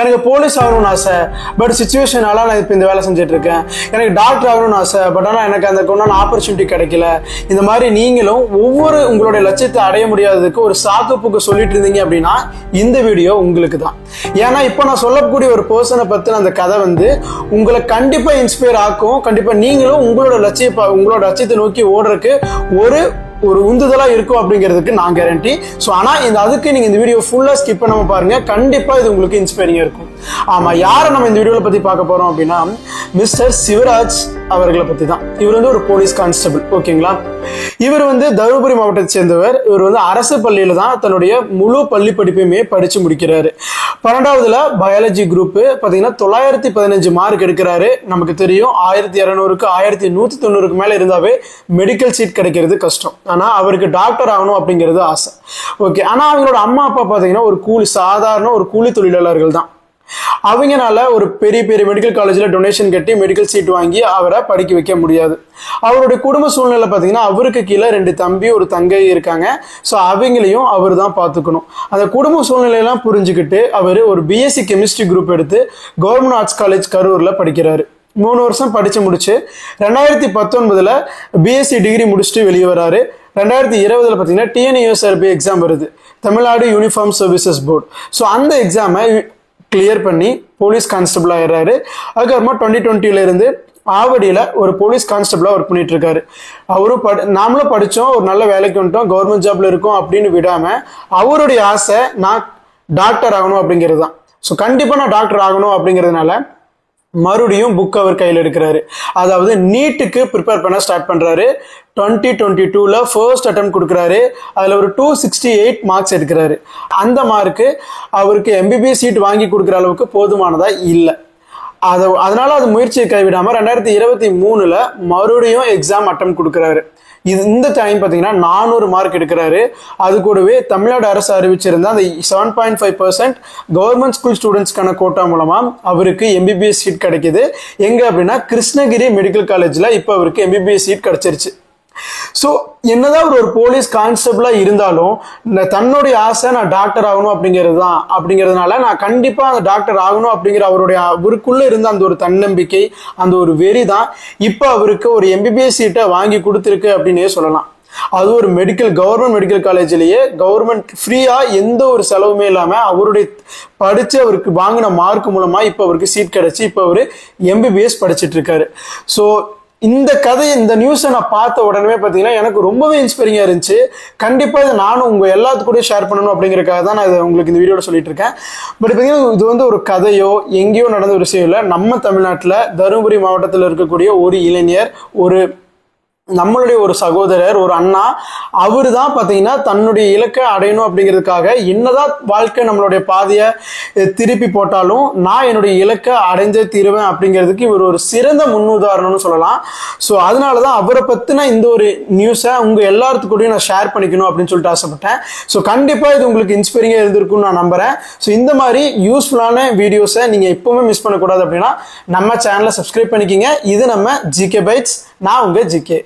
எனக்கு போலீஸ் ஆகணும்னு ஆசை, பட் சிச்சுவேஷனால நான் இப்போ இந்த வேலை செஞ்சுட்டு இருக்கேன். எனக்கு டாக்டர் ஆகணும்னு ஆசை, பட் ஆனால் எனக்கு அந்த கொண்டான ஆப்பர்ச்சுனிட்டி கிடைக்கல. இந்த மாதிரி நீங்களும் ஒவ்வொரு உங்களுடைய லட்சியத்தை அடைய முடியாததுக்கு ஒரு சாக்குப்புக்கு சொல்லிட்டு இருந்தீங்க அப்படின்னா இந்த வீடியோ உங்களுக்கு தான். ஏன்னா இப்போ நான் சொல்லக்கூடிய ஒரு பர்சனை பத்தின அந்த கதை வந்து உங்களை கண்டிப்பா இன்ஸ்பயர் ஆக்கும். கண்டிப்பா நீங்களும் உங்களோட லட்சியத்தை நோக்கி ஓடுறதுக்கு ஒரு உந்துதலா இருக்கும் அப்படிங்கிறதுக்கு நான் கேரண்டி. ஸோ ஆனால் அதுக்கு நீங்க இந்த வீடியோ ஃபுல்லா ஸ்கிப் பண்ணாம பாருங்க, கண்டிப்பா இது உங்களுக்கு இன்ஸ்பைரிங்கா இருக்கும். ஆமா, யாரை நம்ம இந்த வீடியோல பத்தி பார்க்க போறோம் அப்படின்னா மிஸ்டர் சிவராஜ் அவர்களை பத்தி தான். இவர் வந்து ஒரு போலீஸ் கான்ஸ்டபிள். ஓகேங்களா, இவர் வந்து தருமபுரி மாவட்டத்தை சேர்ந்தவர். இவர் வந்து அரசு பள்ளியில தான் தன்னுடைய முழு பள்ளி படிப்பையுமே படிச்சு முடிக்கிறாரு. 12வதுல பயாலஜி குரூப் பாத்தீங்கன்னா 915 மார்க் எடுக்கிறாரு. நமக்கு தெரியும் 1200க்கு 1190க்கு மேல இருந்தாவே மெடிக்கல் சீட் கிடைக்கிறது கஷ்டம். ஆனா அவருக்கு டாக்டர் ஆகணும் அப்படிங்கிறது ஆசை. ஓகே, ஆனா அவங்களோட அம்மா அப்பா பாத்தீங்கன்னா சாதாரண ஒரு கூலி தொழிலாளர்கள் தான். அவங்கனால ஒரு பெரிய பெரிய மெடிக்கல் காலேஜ்ல டொனேஷன் கட்டி மெடிக்கல் சீட் வாங்கி அவரை படிக்க வைக்க முடியாது. அவருடைய குடும்ப சூழ்நிலை பார்த்தீங்கன்னா அவருக்கு கீழே 2 தம்பி ஒரு தங்கை இருக்காங்க. ஸோ அவங்களையும் அவர் தான் பார்த்துக்கணும். அந்த குடும்ப சூழ்நிலையெல்லாம் புரிஞ்சுக்கிட்டு அவர் ஒரு பிஎஸ்சி கெமிஸ்ட்ரி குரூப் எடுத்து கவர்மெண்ட் ஆர்ட்ஸ் காலேஜ் கரூர்ல படிக்கிறாரு. 3 வருஷம் படிச்சு முடிச்சு 2019ல் பிஎஸ்சி டிகிரி முடிச்சுட்டு வெளியே வராரு. 2020ல் பார்த்தீங்கன்னா டிஎன்யூஎஸ்ஆர்பி எக்ஸாம் வருது, Tamil Nadu uniform services board. So அந்த எக்ஸாமை கிளியர் பண்ணி போலீஸ் கான்ஸ்டபிள் ஆயிடுறாரு. அதுக்கப்புறமா 2020ல இருந்து ஆவடியில ஒரு போலீஸ் கான்ஸ்டபிளா ஒர்க் பண்ணிட்டு இருக்காரு. அவரும் நாமளும் படிச்சோம், ஒரு நல்ல வேலைக்கு வந்துட்டோம், கவர்மெண்ட் ஜாப்ல இருக்கோம் அப்படின்னு விடாம அவருடைய ஆசை நான் டாக்டர் ஆகணும் அப்படிங்கிறது தான். ஸோ கண்டிப்பா நான் டாக்டர் ஆகணும் அப்படிங்கிறதுனால மறுபடியும் புக் அவர் கையில் எடுக்கிறாரு. அதாவது நீட்டுக்கு ப்ரிப்பேர் பண்ண ஸ்டார்ட் பண்றாரு. 2022ல ஃபர்ஸ்ட் அட்டெம்ப்ட் கொடுக்குறாரு. அதுல ஒரு 268 மார்க்ஸ் எடுக்கிறாரு. அந்த மார்க்கு அவருக்கு எம்பிபிஎஸ் சீட் வாங்கி கொடுக்குற அளவுக்கு போதுமானதா இல்லை. அதனால அது முயற்சியை கைவிடாம 2023ல மறுபடியும் எக்ஸாம் அட்டெம்ப்ட் கொடுக்குறாரு. இந்த டைம் பார்த்தீங்கன்னா 400 மார்க் எடுக்கிறாரு. அது கூடவே தமிழ்நாடு அரசு அறிவிச்சிருந்த அந்த 7.5% கவர்மெண்ட் ஸ்கூல் ஸ்டூடெண்ட்ஸ்க்கான கோட்டா மூலமா அவருக்கு எம்பிபிஎஸ் சீட் கிடைக்குது. எங்க அப்படின்னா கிருஷ்ணகிரி மெடிக்கல் காலேஜ்ல இப்போ அவருக்கு எம்பிபிஎஸ் சீட் கிடைச்சிருச்சு. ஸோ என்னதான் ஒரு போலீஸ் கான்ஸ்டபிளா இருந்தாலும் தன்னுடைய ஆசை நான் டாக்டர் ஆகணும் அப்படிங்கிறதுனால நான் கண்டிப்பா அந்த டாக்டர் ஆகணும் அப்படிங்கிற அவருக்குள்ள இருந்த அந்த ஒரு தன்னம்பிக்கை, அந்த ஒரு வெறி தான் இப்போ அவருக்கு ஒரு எம்பிபிஎஸ் சீட்டை வாங்கி கொடுத்துருக்கு அப்படின்னே சொல்லலாம். அது ஒரு கவர்மெண்ட் மெடிக்கல் காலேஜ்லயே கவர்மெண்ட் ஃப்ரீயா எந்த ஒரு செலவுமே இல்லாம அவருடைய படிச்சு அவருக்கு வாங்கின மார்க் மூலமா இப்போ அவருக்கு சீட் கிடைச்சி இப்போ அவரு எம்பிபிஎஸ் படிச்சுட்டு இருக்காரு. ஸோ இந்த நியூஸை நான் பார்த்த உடனே பார்த்தீங்கன்னா எனக்கு ரொம்பவே இன்ஸ்பைரிங்கா இருந்துச்சு. கண்டிப்பா இதை நானும் உங்க எல்லாத்துக்கூடயும் ஷேர் பண்ணணும் அப்படிங்கறதுக்காக தான் நான் இதை உங்களுக்கு இந்த வீடியோல சொல்லிட்டு இருக்கேன். பட் பார்த்தீங்கன்னா இது வந்து ஒரு கதையோ எங்கேயோ நடந்த ஒரு விஷயம் இல்லை. நம்ம தமிழ்நாட்டில் தருமபுரி மாவட்டத்தில் இருக்கக்கூடிய ஒரு இளைஞர், நம்மளுடைய ஒரு சகோதரர், ஒரு அண்ணா, அவரு தான் பார்த்தீங்கன்னா தன்னுடைய இலக்கை அடையணும் அப்படிங்கிறதுக்காக என்னதான் வாழ்க்கை நம்மளுடைய பாதையை திருப்பி போட்டாலும் நான் என்னுடைய இலக்கை அடைஞ்சே தீருவேன் அப்படிங்கிறதுக்கு இவர் ஒரு சிறந்த முன்னுதாரணம்னு சொல்லலாம். ஸோ அதனாலதான் அவரை பத்தின இந்த ஒரு நியூஸை உங்க எல்லாத்துக்கூடயும் நான் ஷேர் பண்ணிக்கணும் அப்படின்னு சொல்லிட்டு ஆசைப்பட்டேன். ஸோ கண்டிப்பா இது உங்களுக்கு இன்ஸ்பைரிங்கா இருந்திருக்கும்னு நான் நம்புறேன். ஸோ இந்த மாதிரி யூஸ்ஃபுல்லான வீடியோஸை நீங்க எப்பவுமே மிஸ் பண்ணக்கூடாது அப்படின்னா நம்ம சேனலை சப்ஸ்கிரைப் பண்ணிக்கிங்க. இது நம்ம ஜிகே பைட்ஸ். நான் உங்க ஜிகே.